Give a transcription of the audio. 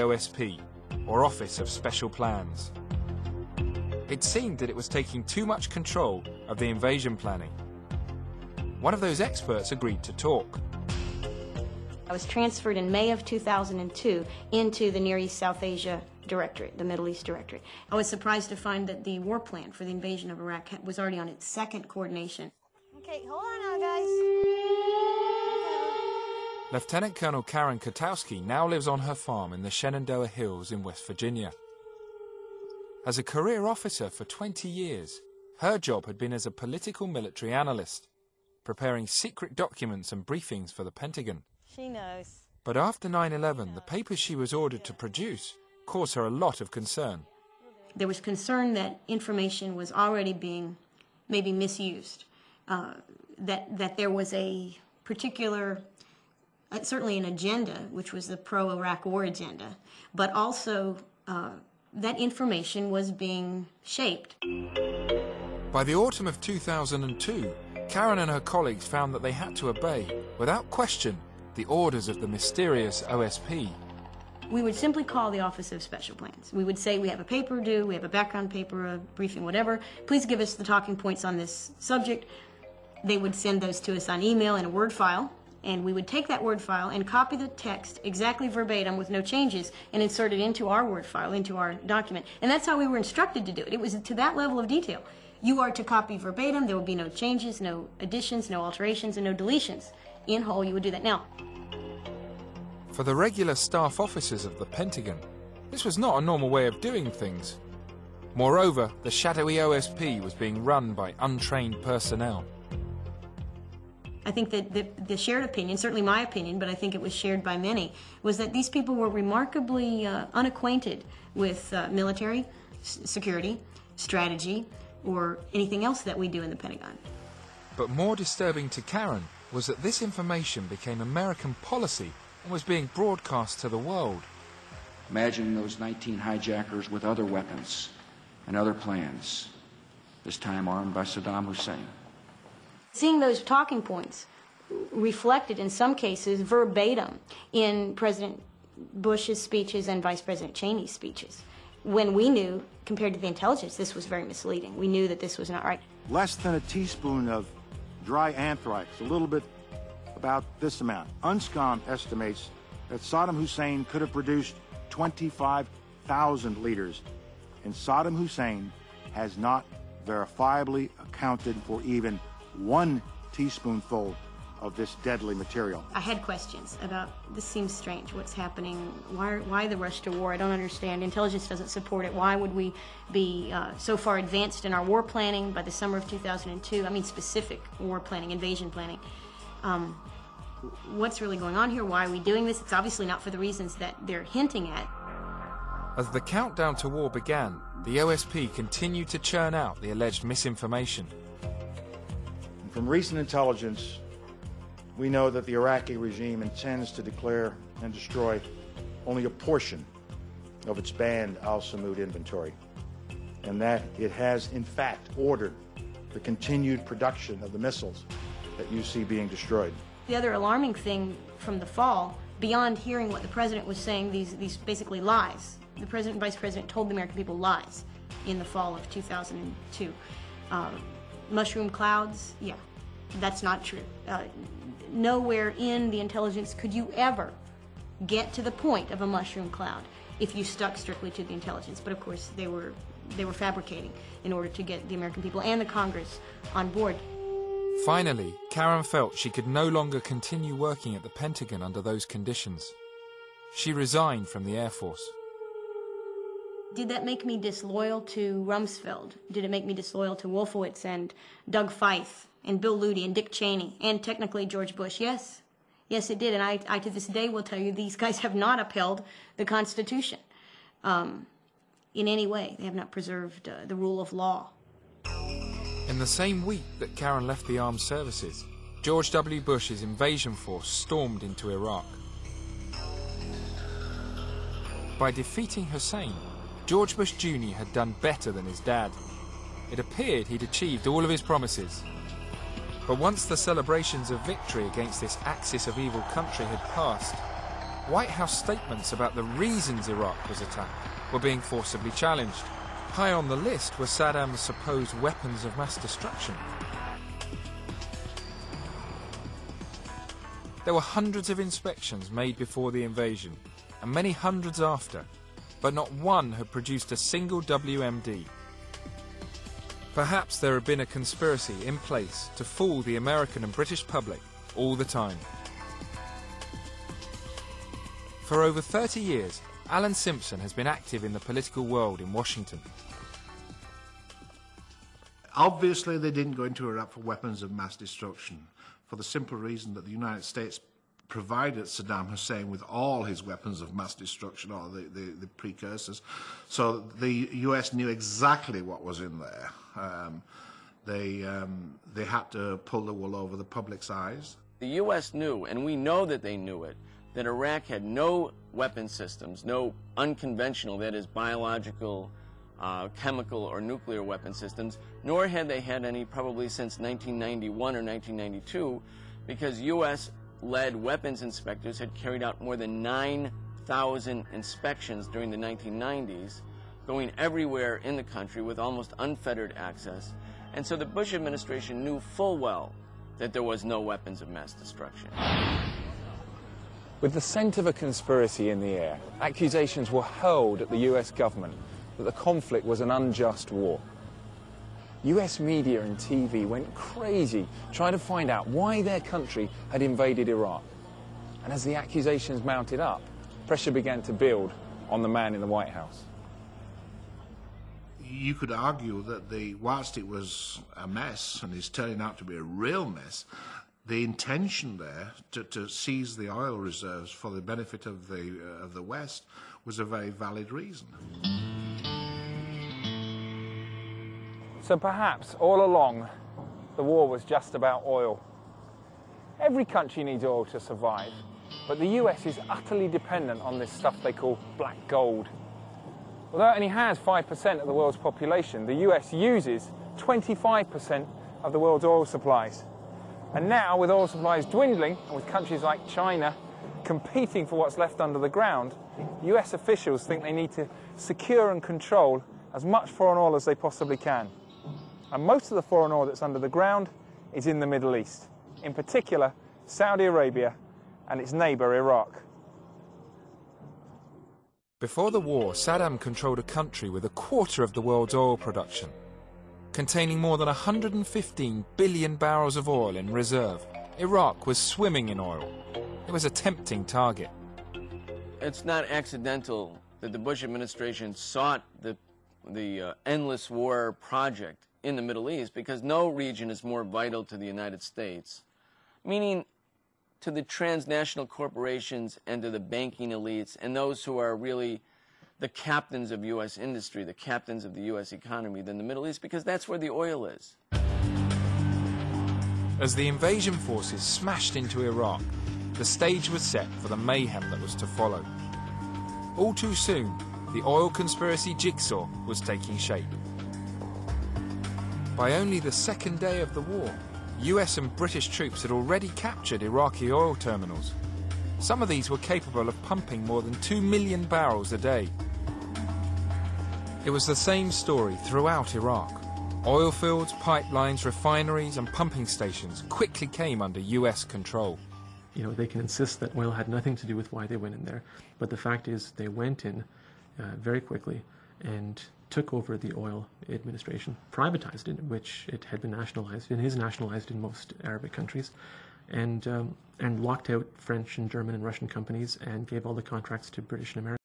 OSP, or Office of Special Plans. It seemed that it was taking too much control of the invasion planning. One of those experts agreed to talk. I was transferred in May of 2002 into the Near East South Asia Directorate, the Middle East Directorate. I was surprised to find that the war plan for the invasion of Iraq was already on its second coordination. Okay, hold on now, guys. Lieutenant Colonel Karen Kotowski now lives on her farm in the Shenandoah Hills in West Virginia. As a career officer for 20 years, her job had been as a political military analyst, preparing secret documents and briefings for the Pentagon. She knows. But after 9/11, the papers she was ordered to produce caused her a lot of concern. There was concern that information was already being maybe misused, that there was a particular, certainly an agenda, which was the pro-Iraq war agenda, but also that information was being shaped. By the autumn of 2002, Karen and her colleagues found that they had to obey, without question, the orders of the mysterious OSP. We would simply call the Office of Special Plans. We would say, we have a paper due, we have a background paper, a briefing, whatever. Please give us the talking points on this subject. They would send those to us on email in a Word file, and we would take that Word file and copy the text exactly verbatim with no changes and insert it into our Word file, into our document. And that's how we were instructed to do it. It was to that level of detail. You are to copy verbatim, there will be no changes, no additions, no alterations, and no deletions. In whole, you would do that. Now, for the regular staff officers of the Pentagon, this was not a normal way of doing things. Moreover, the shadowy OSP was being run by untrained personnel. I think that the shared opinion, certainly my opinion, but I think it was shared by many, was that these people were remarkably unacquainted with military, security, strategy, or anything else that we do in the Pentagon. But more disturbing to Karen was that this information became American policy and was being broadcast to the world. Imagine those 19 hijackers with other weapons and other plans, this time armed by Saddam Hussein. Seeing those talking points reflected in some cases verbatim in President Bush's speeches and Vice President Cheney's speeches, when we knew, compared to the intelligence, this was very misleading. We knew that this was not right. Less than a teaspoon of dry anthrax, a little bit about this amount. UNSCOM estimates that Saddam Hussein could have produced 25,000 liters, and Saddam Hussein has not verifiably accounted for even 1 teaspoonful of this deadly material. I had questions about, this seems strange, what's happening, why the rush to war? I don't understand. Intelligence doesn't support it. Why would we be so far advanced in our war planning by the summer of 2002? I mean specific war planning, invasion planning. What's really going on here? Why are we doing this? It's obviously not for the reasons that they're hinting at. As the countdown to war began, the OSP continued to churn out the alleged misinformation. From recent intelligence, we know that the Iraqi regime intends to declare and destroy only a portion of its banned al-Samud inventory, and that it has in fact ordered the continued production of the missiles that you see being destroyed. The other alarming thing from the fall, beyond hearing what the president was saying, these basically lies. The president and vice president told the American people lies in the fall of 2002. Mushroom clouds, yeah, that's not true. Nowhere in the intelligence could you ever get to the point of a mushroom cloud if you stuck strictly to the intelligence. But of course, they were fabricating in order to get the American people and the Congress on board. Finally, Karen felt she could no longer continue working at the Pentagon under those conditions. She resigned from the Air Force. Did that make me disloyal to Rumsfeld? Did it make me disloyal to Wolfowitz and Doug Feith and Bill Lutey and Dick Cheney and technically George Bush? Yes. Yes, it did. And I to this day will tell you these guys have not upheld the Constitution in any way. They have not preserved the rule of law. In the same week that Karen left the armed services, George W. Bush's invasion force stormed into Iraq. By defeating Hussein, George Bush Jr. had done better than his dad. It appeared he'd achieved all of his promises. But once the celebrations of victory against this axis of evil country had passed, White House statements about the reasons Iraq was attacked were being forcibly challenged. High on the list were Saddam's supposed weapons of mass destruction. There were hundreds of inspections made before the invasion, and many hundreds after, but not one had produced a single WMD. Perhaps there had been a conspiracy in place to fool the American and British public all the time. For over 30 years, Alan Simpson has been active in the political world in Washington. Obviously, they didn't go into Iraq for weapons of mass destruction, for the simple reason that the United States provided Saddam Hussein with all his weapons of mass destruction, or the precursors. So the US knew exactly what was in there. They had to pull the wool over the public's eyes. The US knew, and we know that they knew it, that Iraq had no weapon systems, no unconventional, that is biological, chemical or nuclear weapon systems, nor had they had any probably since 1991 or 1992, because US-led weapons inspectors had carried out more than 9,000 inspections during the 1990s, going everywhere in the country with almost unfettered access. And so the Bush administration knew full well that there was no weapons of mass destruction. With the scent of a conspiracy in the air, accusations were hurled at the US government that the conflict was an unjust war. US media and TV went crazy trying to find out why their country had invaded Iraq. And as the accusations mounted up, pressure began to build on the man in the White House. You could argue that whilst it was a mess, and it's turning out to be a real mess, the intention there to seize the oil reserves for the benefit of the West was a very valid reason. So perhaps all along the war was just about oil. Every country needs oil to survive, but the US is utterly dependent on this stuff they call black gold. Although it only has 5% of the world's population, the US uses 25% of the world's oil supplies. And now, with oil supplies dwindling, and with countries like China competing for what's left under the ground, US officials think they need to secure and control as much foreign oil as they possibly can. And most of the foreign oil that's under the ground is in the Middle East, in particular Saudi Arabia and its neighbour Iraq. Before the war, Saddam controlled a country with a quarter of the world's oil production, containing more than 115 billion barrels of oil in reserve. Iraq was swimming in oil. It was a tempting target. It's not accidental that the Bush administration sought the endless war project in the Middle East, because no region is more vital to the United States, meaning to the transnational corporations and to the banking elites and those who are really the captains of U.S. industry, the captains of the U.S. economy, than the Middle East, because that's where the oil is. As the invasion forces smashed into Iraq, the stage was set for the mayhem that was to follow. All too soon, the oil conspiracy jigsaw was taking shape. By only the second day of the war, US and British troops had already captured Iraqi oil terminals. Some of these were capable of pumping more than 2 million barrels a day. It was the same story throughout Iraq. Oil fields, pipelines, refineries and pumping stations quickly came under US control. You know, they can insist that oil had nothing to do with why they went in there, but the fact is they went in very quickly and took over the oil administration, privatized it, which it had been nationalized, and is nationalized in most Arabic countries, and locked out French and German and Russian companies and gave all the contracts to British and American.